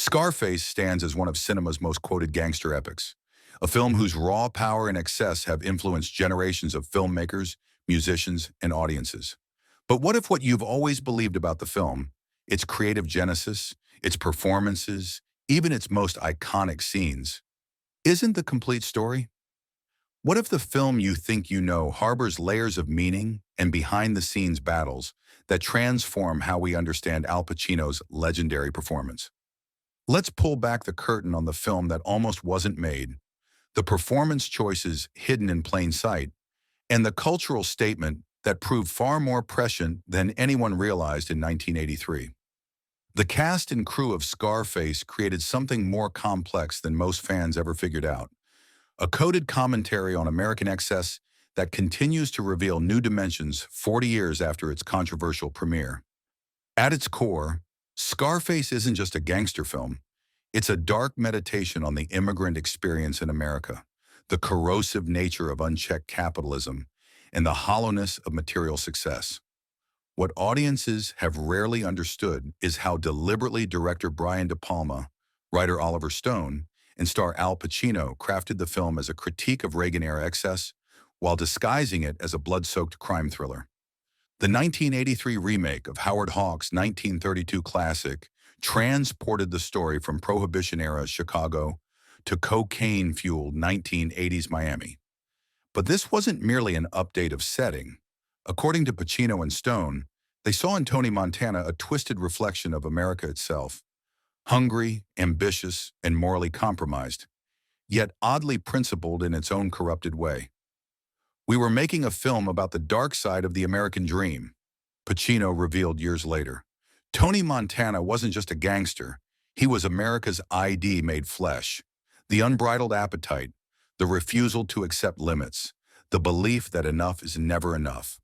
Scarface stands as one of cinema's most quoted gangster epics, a film whose raw power and excess have influenced generations of filmmakers, musicians, and audiences. But what if what you've always believed about the film, its creative genesis, its performances, even its most iconic scenes, isn't the complete story? What if the film you think you know harbors layers of meaning and behind-the-scenes battles that transform how we understand Al Pacino's legendary performance? Let's pull back the curtain on the film that almost wasn't made, the performance choices hidden in plain sight, and the cultural statement that proved far more prescient than anyone realized in 1983. The cast and crew of Scarface created something more complex than most fans ever figured out, a coded commentary on American excess that continues to reveal new dimensions 40 years after its controversial premiere. At its core, Scarface isn't just a gangster film. It's a dark meditation on the immigrant experience in America, the corrosive nature of unchecked capitalism, and the hollowness of material success. What audiences have rarely understood is how deliberately director Brian De Palma, writer Oliver Stone, and star Al Pacino crafted the film as a critique of Reagan-era excess while disguising it as a blood-soaked crime thriller. The 1983 remake of Howard Hawks' 1932 classic transported the story from Prohibition-era Chicago to cocaine-fueled 1980s Miami. But this wasn't merely an update of setting. According to Pacino and Stone, they saw in Tony Montana a twisted reflection of America itself, hungry, ambitious, and morally compromised, yet oddly principled in its own corrupted way. We were making a film about the dark side of the American dream, Pacino revealed years later. Tony Montana wasn't just a gangster, he was America's ID made flesh. The unbridled appetite, the refusal to accept limits, the belief that enough is never enough.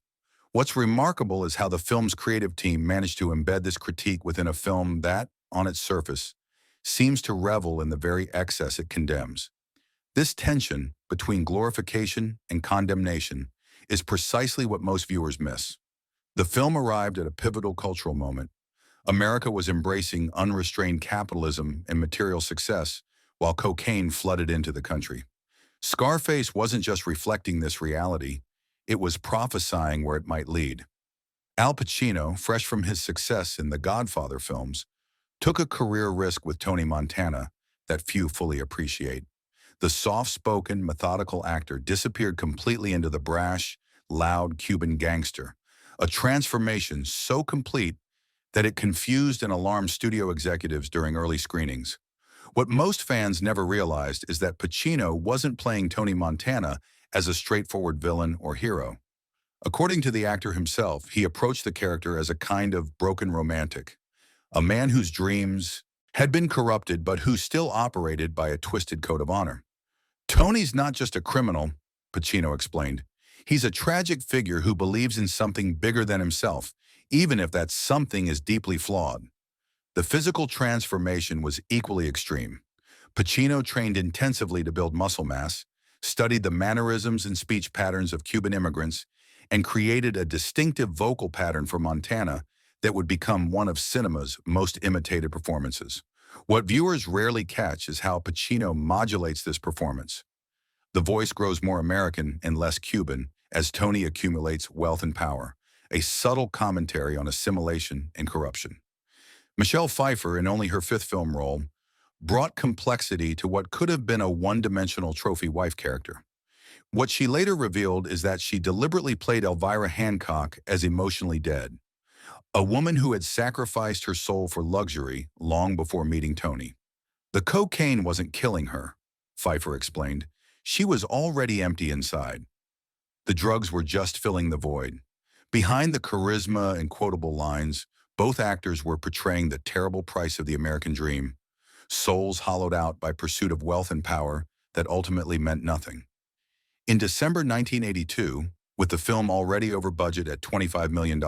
What's remarkable is how the film's creative team managed to embed this critique within a film that, on its surface, seems to revel in the very excess it condemns. This tension between glorification and condemnation is precisely what most viewers miss. The film arrived at a pivotal cultural moment. America was embracing unrestrained capitalism and material success while cocaine flooded into the country. Scarface wasn't just reflecting this reality, it was prophesying where it might lead. Al Pacino, fresh from his success in the Godfather films, took a career risk with Tony Montana that few fully appreciate. The soft-spoken, methodical actor disappeared completely into the brash, loud Cuban gangster, a transformation so complete that it confused and alarmed studio executives during early screenings. What most fans never realized is that Pacino wasn't playing Tony Montana as a straightforward villain or hero. According to the actor himself, he approached the character as a kind of broken romantic, a man whose dreams had been corrupted but who still operated by a twisted code of honor. Tony's not just a criminal, Pacino explained. He's a tragic figure who believes in something bigger than himself, even if that something is deeply flawed. The physical transformation was equally extreme. Pacino trained intensively to build muscle mass, studied the mannerisms and speech patterns of Cuban immigrants, and created a distinctive vocal pattern for Montana that would become one of cinema's most imitated performances. What viewers rarely catch is how Pacino modulates this performance. The voice grows more American and less Cuban as Tony accumulates wealth and power, a subtle commentary on assimilation and corruption. Michelle Pfeiffer, in only her fifth film role, brought complexity to what could have been a one-dimensional trophy wife character. What she later revealed is that she deliberately played Elvira Hancock as emotionally dead, a woman who had sacrificed her soul for luxury long before meeting Tony. The cocaine wasn't killing her, Pfeiffer explained. She was already empty inside. The drugs were just filling the void. Behind the charisma and quotable lines, both actors were portraying the terrible price of the American dream, souls hollowed out by pursuit of wealth and power that ultimately meant nothing. In December 1982, with the film already over budget at $25 million,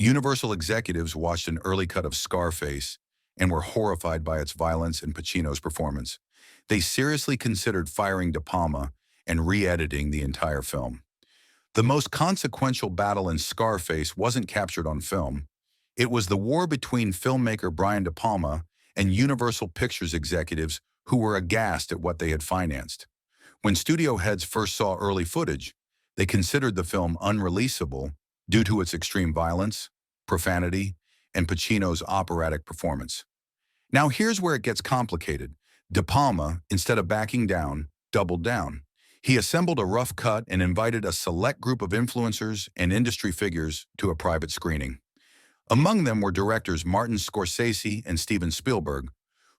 Universal executives watched an early cut of Scarface and were horrified by its violence and Pacino's performance. They seriously considered firing De Palma and re-editing the entire film. The most consequential battle in Scarface wasn't captured on film. It was the war between filmmaker Brian De Palma and Universal Pictures executives who were aghast at what they had financed. When studio heads first saw early footage, they considered the film unreleasable due to its extreme violence, profanity, and Pacino's operatic performance. Now here's where it gets complicated. De Palma, instead of backing down, doubled down. He assembled a rough cut and invited a select group of influencers and industry figures to a private screening. Among them were directors Martin Scorsese and Steven Spielberg,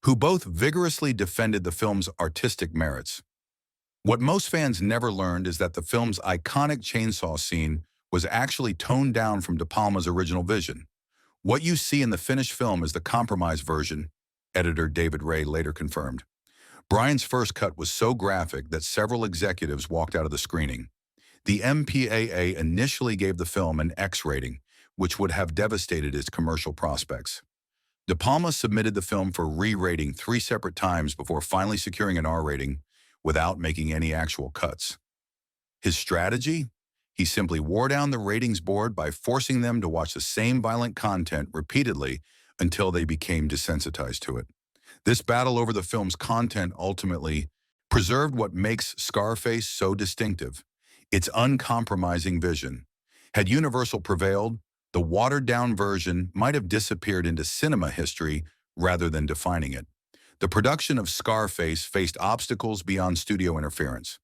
who both vigorously defended the film's artistic merits. What most fans never learned is that the film's iconic chainsaw scene was actually toned down from De Palma's original vision. What you see in the finished film is the compromised version, editor David Ray later confirmed. Brian's first cut was so graphic that several executives walked out of the screening. The MPAA initially gave the film an X rating, which would have devastated its commercial prospects. De Palma submitted the film for re-rating 3 separate times before finally securing an R rating without making any actual cuts. His strategy? He simply wore down the ratings board by forcing them to watch the same violent content repeatedly until they became desensitized to it. This battle over the film's content ultimately preserved what makes Scarface so distinctive, its uncompromising vision. Had Universal prevailed, the watered-down version might have disappeared into cinema history rather than defining it. The production of Scarface faced obstacles beyond studio interference.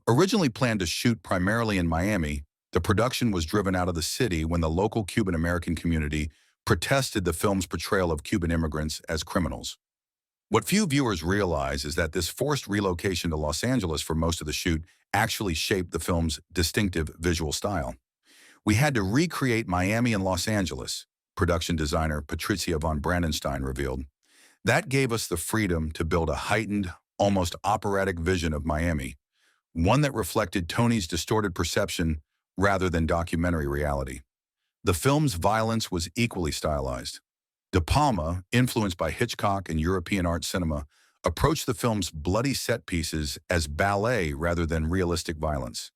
Originally planned to shoot primarily in Miami, the production was driven out of the city when the local Cuban-American community protested the film's portrayal of Cuban immigrants as criminals. What few viewers realize is that this forced relocation to Los Angeles for most of the shoot actually shaped the film's distinctive visual style. We had to recreate Miami and Los Angeles, production designer Patricia von Brandenstein revealed. That gave us the freedom to build a heightened, almost operatic vision of Miami, one that reflected Tony's distorted perception rather than documentary reality. The film's violence was equally stylized. De Palma, influenced by Hitchcock and European art cinema, approached the film's bloody set pieces as ballet rather than realistic violence.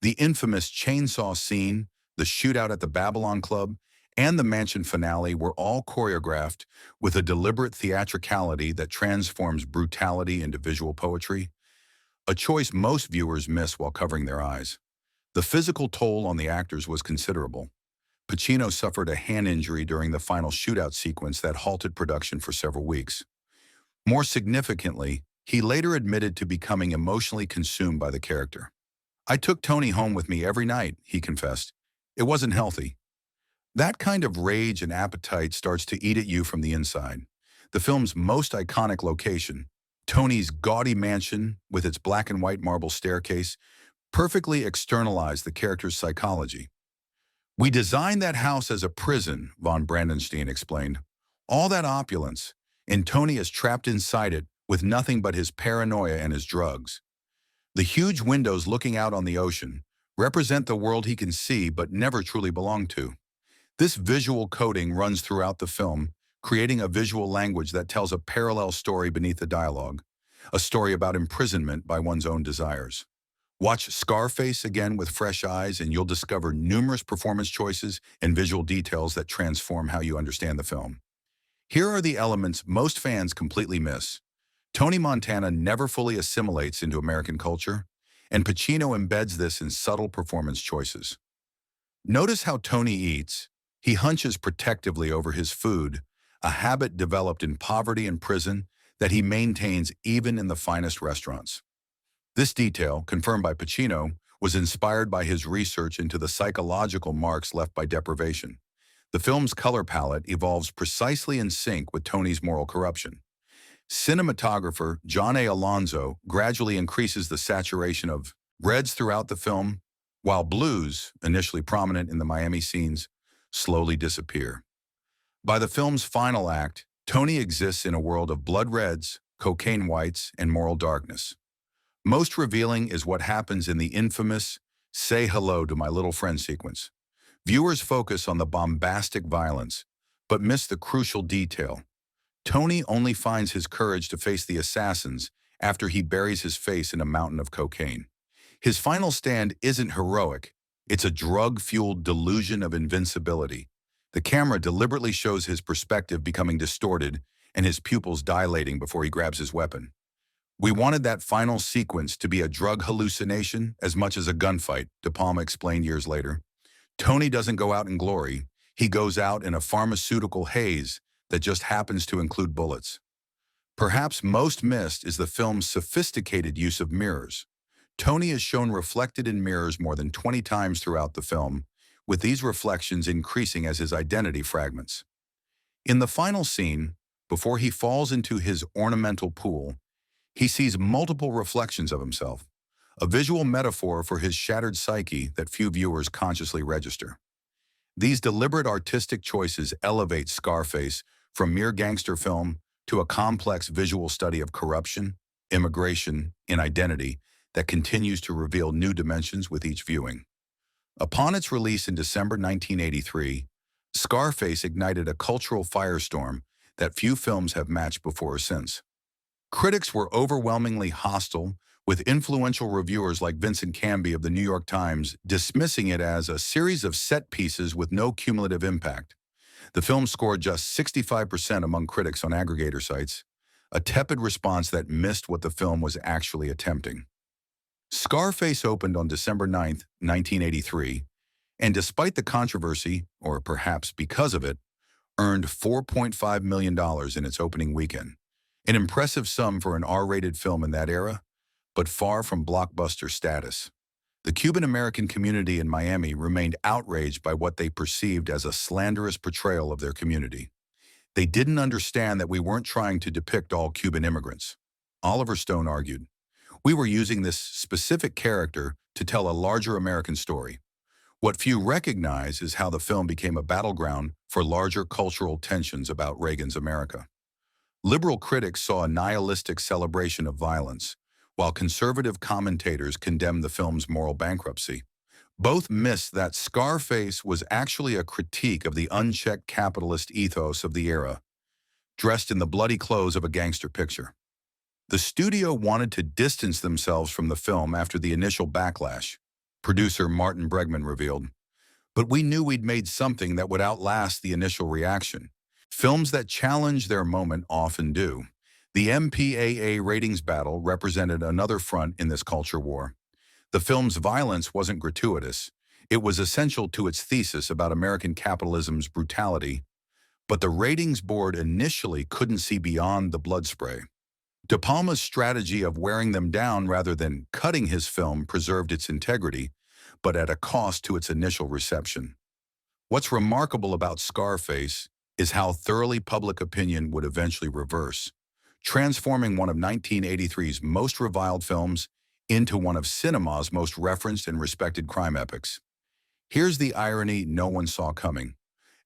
The infamous chainsaw scene, the shootout at the Babylon Club, and the mansion finale were all choreographed with a deliberate theatricality that transforms brutality into visual poetry, a choice most viewers miss while covering their eyes. The physical toll on the actors was considerable. Pacino suffered a hand injury during the final shootout sequence that halted production for several weeks. More significantly, he later admitted to becoming emotionally consumed by the character. "I took Tony home with me every night," he confessed. "It wasn't healthy." That kind of rage and appetite starts to eat at you from the inside. The film's most iconic location, Tony's gaudy mansion with its black and white marble staircase, perfectly externalized the character's psychology. "We designed that house as a prison," von Brandenstein explained. "All that opulence, and Tony is trapped inside it with nothing but his paranoia and his drugs. The huge windows looking out on the ocean represent the world he can see but never truly belong to." This visual coding runs throughout the film, creating a visual language that tells a parallel story beneath the dialogue, a story about imprisonment by one's own desires. Watch Scarface again with fresh eyes and you'll discover numerous performance choices and visual details that transform how you understand the film. Here are the elements most fans completely miss. Tony Montana never fully assimilates into American culture, and Pacino embeds this in subtle performance choices. Notice how Tony eats. He hunches protectively over his food, a habit developed in poverty and prison that he maintains even in the finest restaurants. This detail, confirmed by Pacino, was inspired by his research into the psychological marks left by deprivation. The film's color palette evolves precisely in sync with Tony's moral corruption. Cinematographer John A. Alonzo gradually increases the saturation of reds throughout the film, while blues, initially prominent in the Miami scenes, slowly disappear. By the film's final act, Tony exists in a world of blood reds, cocaine whites, and moral darkness. Most revealing is what happens in the infamous "Say Hello to My Little Friend" sequence. Viewers focus on the bombastic violence, but miss the crucial detail. Tony only finds his courage to face the assassins after he buries his face in a mountain of cocaine. His final stand isn't heroic, it's a drug-fueled delusion of invincibility. The camera deliberately shows his perspective becoming distorted, and his pupils dilating before he grabs his weapon. We wanted that final sequence to be a drug hallucination as much as a gunfight, De Palma explained years later. Tony doesn't go out in glory. He goes out in a pharmaceutical haze that just happens to include bullets. Perhaps most missed is the film's sophisticated use of mirrors. Tony is shown reflected in mirrors more than 20 times throughout the film, with these reflections increasing as his identity fragments. In the final scene, before he falls into his ornamental pool, he sees multiple reflections of himself, a visual metaphor for his shattered psyche that few viewers consciously register. These deliberate artistic choices elevate Scarface from mere gangster film to a complex visual study of corruption, immigration, and identity that continues to reveal new dimensions with each viewing. Upon its release in December 1983, Scarface ignited a cultural firestorm that few films have matched before or since. Critics were overwhelmingly hostile, with influential reviewers like Vincent Canby of the New York Times dismissing it as a series of set pieces with no cumulative impact. The film scored just 65% among critics on aggregator sites, a tepid response that missed what the film was actually attempting. Scarface opened on December 9, 1983, and despite the controversy, or perhaps because of it, earned $4.5 million in its opening weekend. An impressive sum for an R-rated film in that era, but far from blockbuster status. The Cuban-American community in Miami remained outraged by what they perceived as a slanderous portrayal of their community. They didn't understand that we weren't trying to depict all Cuban immigrants. Oliver Stone argued, "We were using this specific character to tell a larger American story." What few recognize is how the film became a battleground for larger cultural tensions about Reagan's America. Liberal critics saw a nihilistic celebration of violence, while conservative commentators condemned the film's moral bankruptcy. Both missed that Scarface was actually a critique of the unchecked capitalist ethos of the era, dressed in the bloody clothes of a gangster picture. The studio wanted to distance themselves from the film after the initial backlash, producer Martin Bregman revealed. But we knew we'd made something that would outlast the initial reaction. Films that challenge their moment often do. The MPAA ratings battle represented another front in this culture war. The film's violence wasn't gratuitous. It was essential to its thesis about American capitalism's brutality, but the ratings board initially couldn't see beyond the blood spray. De Palma's strategy of wearing them down rather than cutting his film preserved its integrity, but at a cost to its initial reception. What's remarkable about Scarface is how thoroughly public opinion would eventually reverse, transforming one of 1983's most reviled films into one of cinema's most referenced and respected crime epics. Here's the irony no one saw coming.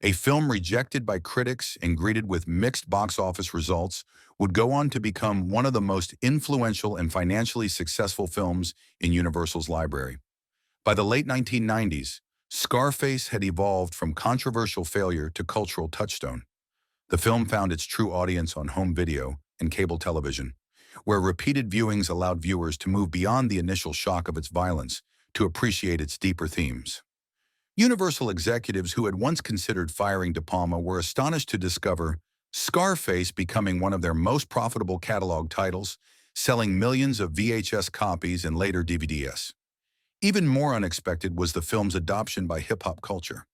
A film rejected by critics and greeted with mixed box office results would go on to become one of the most influential and financially successful films in Universal's library. By the late 1990s, Scarface had evolved from controversial failure to cultural touchstone. The film found its true audience on home video and cable television, where repeated viewings allowed viewers to move beyond the initial shock of its violence to appreciate its deeper themes. Universal executives who had once considered firing De Palma were astonished to discover Scarface becoming one of their most profitable catalog titles, selling millions of VHS copies and later DVDs. Even more unexpected was the film's adoption by hip-hop culture.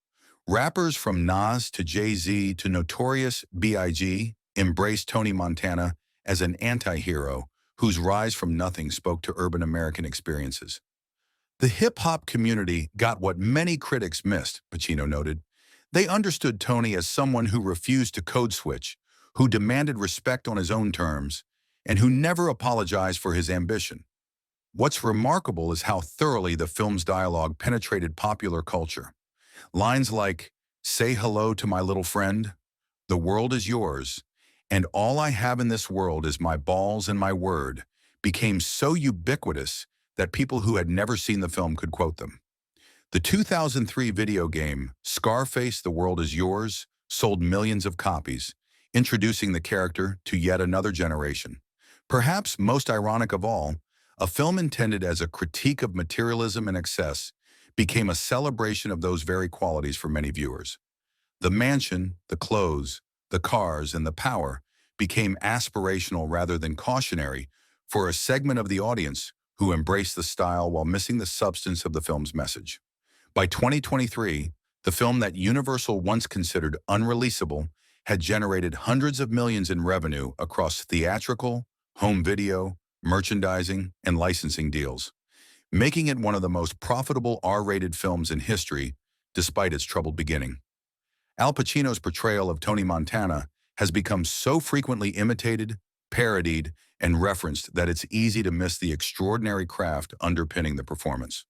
Rappers from Nas to Jay-Z to Notorious B.I.G. embraced Tony Montana as an anti-hero whose rise from nothing spoke to urban American experiences. The hip-hop community got what many critics missed, Pacino noted. They understood Tony as someone who refused to code switch, who demanded respect on his own terms, and who never apologized for his ambition. What's remarkable is how thoroughly the film's dialogue penetrated popular culture. Lines like, "Say hello to my little friend," "The world is yours," and "All I have in this world is my balls and my word," became so ubiquitous that people who had never seen the film could quote them. The 2003 video game, Scarface: The World Is Yours, sold millions of copies, introducing the character to yet another generation. Perhaps most ironic of all, a film intended as a critique of materialism and excess became a celebration of those very qualities for many viewers. The mansion, the clothes, the cars, and the power became aspirational rather than cautionary for a segment of the audience who embraced the style while missing the substance of the film's message. By 2023, the film that Universal once considered unreleasable had generated hundreds of millions in revenue across theatrical, home video, merchandising, and licensing deals, making it one of the most profitable R-rated films in history, despite its troubled beginning. Al Pacino's portrayal of Tony Montana has become so frequently imitated, parodied, and referenced that it's easy to miss the extraordinary craft underpinning the performance.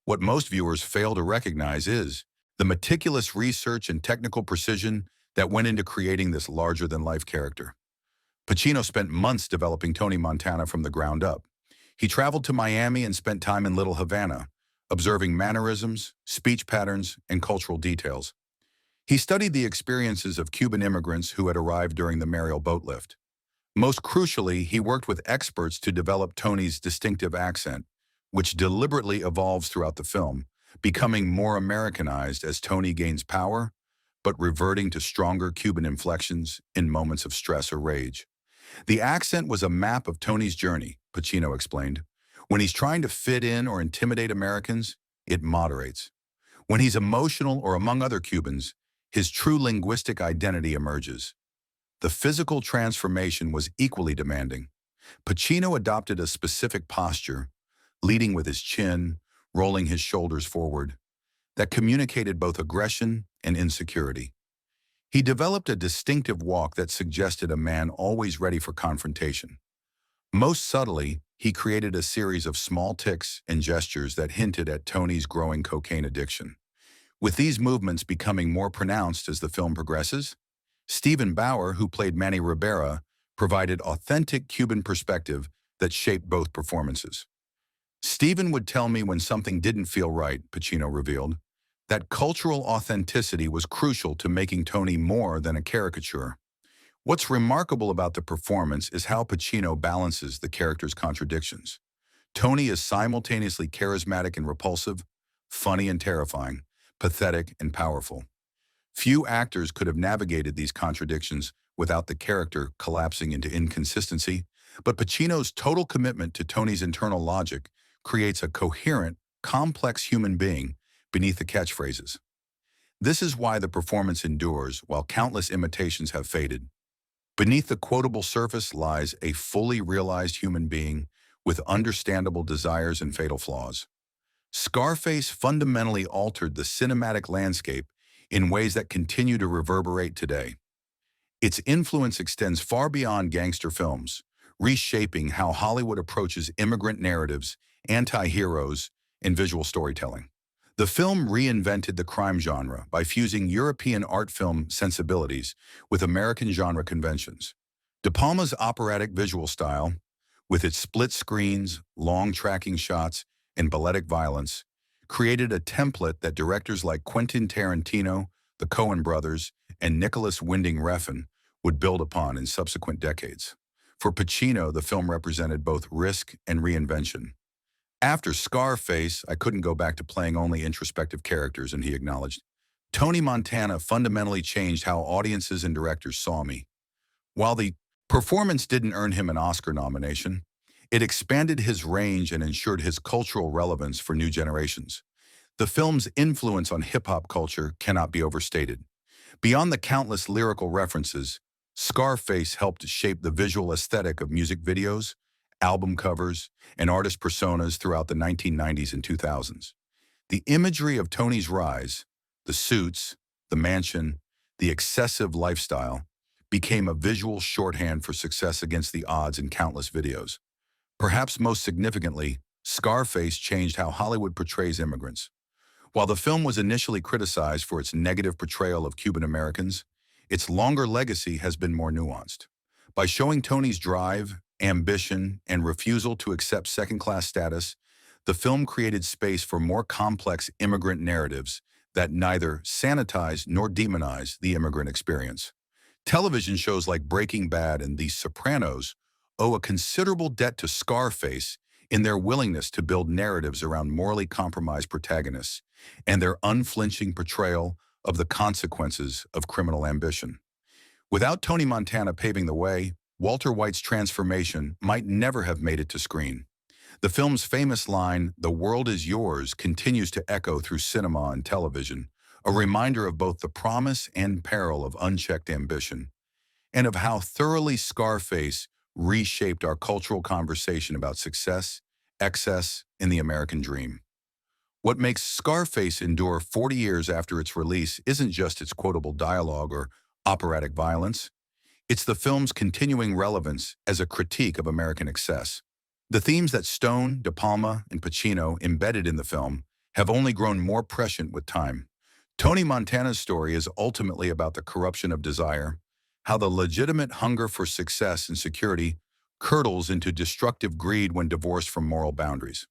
What most viewers fail to recognize is the meticulous research and technical precision that went into creating this larger-than-life character. Pacino spent months developing Tony Montana from the ground up. He traveled to Miami and spent time in Little Havana, observing mannerisms, speech patterns, and cultural details. He studied the experiences of Cuban immigrants who had arrived during the Mariel boat lift. Most crucially, he worked with experts to develop Tony's distinctive accent, which deliberately evolves throughout the film, becoming more Americanized as Tony gains power, but reverting to stronger Cuban inflections in moments of stress or rage. The accent was a map of Tony's journey, Pacino explained. When he's trying to fit in or intimidate Americans, it moderates. When he's emotional or among other Cubans, his true linguistic identity emerges. The physical transformation was equally demanding. Pacino adopted a specific posture, leading with his chin, rolling his shoulders forward, that communicated both aggression and insecurity. He developed a distinctive walk that suggested a man always ready for confrontation. Most subtly, he created a series of small tics and gestures that hinted at Tony's growing cocaine addiction. With these movements becoming more pronounced as the film progresses, Stephen Bauer, who played Manny Ribera, provided authentic Cuban perspective that shaped both performances. Stephen would tell me when something didn't feel right, Pacino revealed. That cultural authenticity was crucial to making Tony more than a caricature. What's remarkable about the performance is how Pacino balances the character's contradictions. Tony is simultaneously charismatic and repulsive, funny and terrifying, pathetic and powerful. Few actors could have navigated these contradictions without the character collapsing into inconsistency, but Pacino's total commitment to Tony's internal logic creates a coherent, complex human being beneath the catchphrases. This is why the performance endures while countless imitations have faded. Beneath the quotable surface lies a fully realized human being with understandable desires and fatal flaws. Scarface fundamentally altered the cinematic landscape in ways that continue to reverberate today. Its influence extends far beyond gangster films, reshaping how Hollywood approaches immigrant narratives, anti-heroes, and visual storytelling. The film reinvented the crime genre by fusing European art film sensibilities with American genre conventions. De Palma's operatic visual style, with its split screens, long tracking shots, and balletic violence, created a template that directors like Quentin Tarantino, the Coen brothers, and Nicholas Winding Refn would build upon in subsequent decades. For Pacino, the film represented both risk and reinvention. After Scarface, I couldn't go back to playing only introspective characters, and he acknowledged, Tony Montana fundamentally changed how audiences and directors saw me. While the performance didn't earn him an Oscar nomination, it expanded his range and ensured his cultural relevance for new generations. The film's influence on hip-hop culture cannot be overstated. Beyond the countless lyrical references, Scarface helped shape the visual aesthetic of music videos, album covers, and artist personas throughout the 1990s and 2000s. The imagery of Tony's rise, the suits, the mansion, the excessive lifestyle, became a visual shorthand for success against the odds in countless videos. Perhaps most significantly, Scarface changed how Hollywood portrays immigrants. While the film was initially criticized for its negative portrayal of Cuban Americans, its longer legacy has been more nuanced. By showing Tony's drive, ambition, and refusal to accept second-class status, the film created space for more complex immigrant narratives that neither sanitize nor demonize the immigrant experience. Television shows like Breaking Bad and The Sopranos owe a considerable debt to Scarface in their willingness to build narratives around morally compromised protagonists and their unflinching portrayal of the consequences of criminal ambition. Without Tony Montana paving the way, Walter White's transformation might never have made it to screen. The film's famous line, "The world is yours," continues to echo through cinema and television, a reminder of both the promise and peril of unchecked ambition, and of how thoroughly Scarface reshaped our cultural conversation about success, excess, and the American dream. What makes Scarface endure 40 years after its release isn't just its quotable dialogue or operatic violence. It's the film's continuing relevance as a critique of American excess. The themes that Stone, De Palma, and Pacino embedded in the film have only grown more prescient with time. Tony Montana's story is ultimately about the corruption of desire, how the legitimate hunger for success and security curdles into destructive greed when divorced from moral boundaries.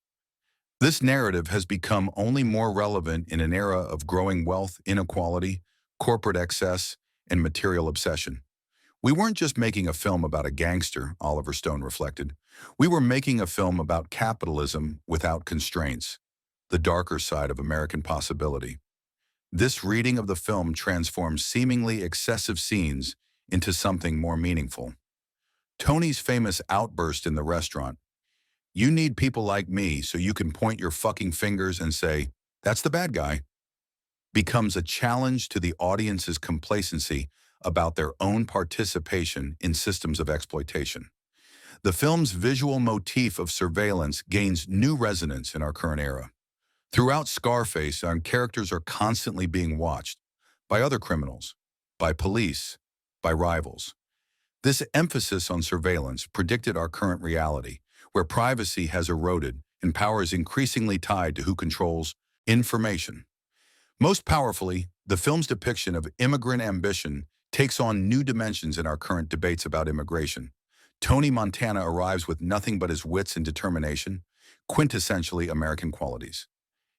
This narrative has become only more relevant in an era of growing wealth inequality, corporate excess, and material obsession. We weren't just making a film about a gangster, Oliver Stone reflected. We were making a film about capitalism without constraints, the darker side of American possibility. This reading of the film transforms seemingly excessive scenes into something more meaningful. Tony's famous outburst in the restaurant, "You need people like me so you can point your fucking fingers and say, 'That's the bad guy,'" becomes a challenge to the audience's complacency about their own participation in systems of exploitation. The film's visual motif of surveillance gains new resonance in our current era. Throughout Scarface, our characters are constantly being watched by other criminals, by police, by rivals. This emphasis on surveillance predicted our current reality, where privacy has eroded and power is increasingly tied to who controls information. Most powerfully, the film's depiction of immigrant ambition takes on new dimensions in our current debates about immigration. Tony Montana arrives with nothing but his wits and determination, quintessentially American qualities.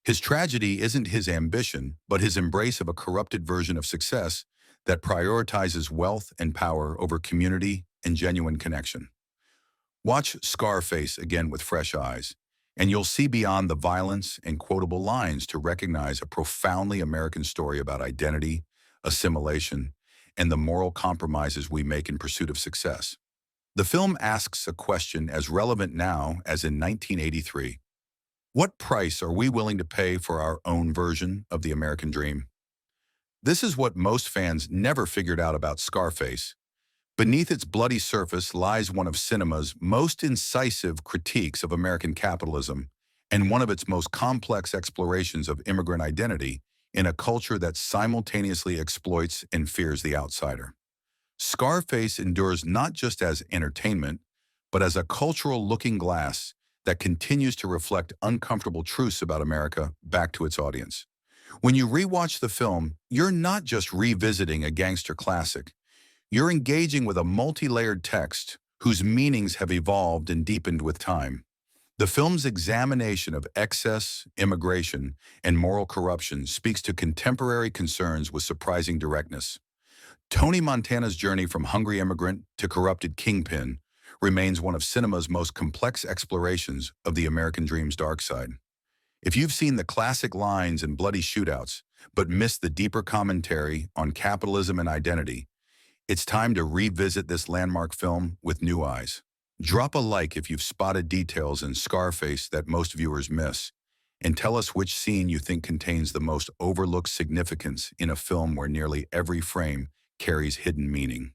His tragedy isn't his ambition, but his embrace of a corrupted version of success that prioritizes wealth and power over community and genuine connection. Watch Scarface again with fresh eyes, and you'll see beyond the violence and quotable lines to recognize a profoundly American story about identity, assimilation, and the moral compromises we make in pursuit of success. The film asks a question as relevant now as in 1983. What price are we willing to pay for our own version of the American dream? This is what most fans never figured out about Scarface. Beneath its bloody surface lies one of cinema's most incisive critiques of American capitalism and one of its most complex explorations of immigrant identity in a culture that simultaneously exploits and fears the outsider. Scarface endures not just as entertainment, but as a cultural looking glass that continues to reflect uncomfortable truths about America back to its audience. When you rewatch the film, you're not just revisiting a gangster classic. You're engaging with a multi-layered text whose meanings have evolved and deepened with time. The film's examination of excess, immigration, and moral corruption speaks to contemporary concerns with surprising directness. Tony Montana's journey from hungry immigrant to corrupted kingpin remains one of cinema's most complex explorations of the American dream's dark side. If you've seen the classic lines and bloody shootouts, but missed the deeper commentary on capitalism and identity, it's time to revisit this landmark film with new eyes. Drop a like if you've spotted details in Scarface that most viewers miss, and tell us which scene you think contains the most overlooked significance in a film where nearly every frame carries hidden meaning.